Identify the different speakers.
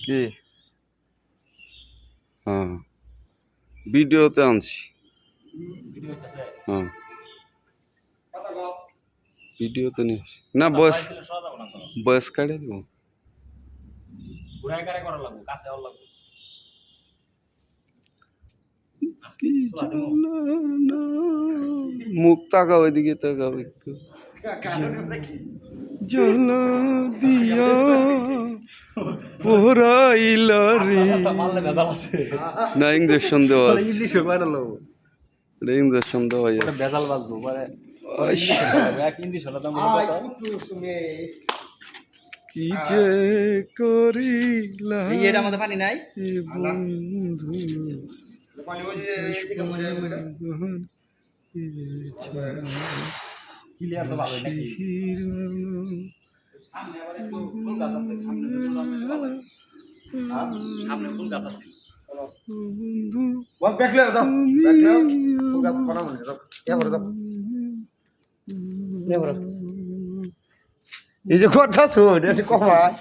Speaker 1: কি হ্যাঁ ভিডিওতে আনছি হ্যাঁ ভিডিওতে নিয়ে না বয়স কাটে দেবো কি মুখ তাকাও এদিকে তাকাও একটু জ্বালা দিয়া পোড়াইলা রে না ইঞ্জেকশন দেওয়া ইঞ্জেকশন দেওয়া
Speaker 2: বেজাল বাজবো মানে
Speaker 1: কি যে করিলা
Speaker 2: এর মধ্যে পানি নাই
Speaker 1: বন্ধু
Speaker 2: ক্লিয়ার তো ভালো নাকি সামনে আবার একটু ফুল গাছ আছে সামনে ফুল গাছ আছে
Speaker 3: বল ব্যাকলে দাও ফুল গাছ বানাবো না দাও এই যে কথা শুন এটা কমায়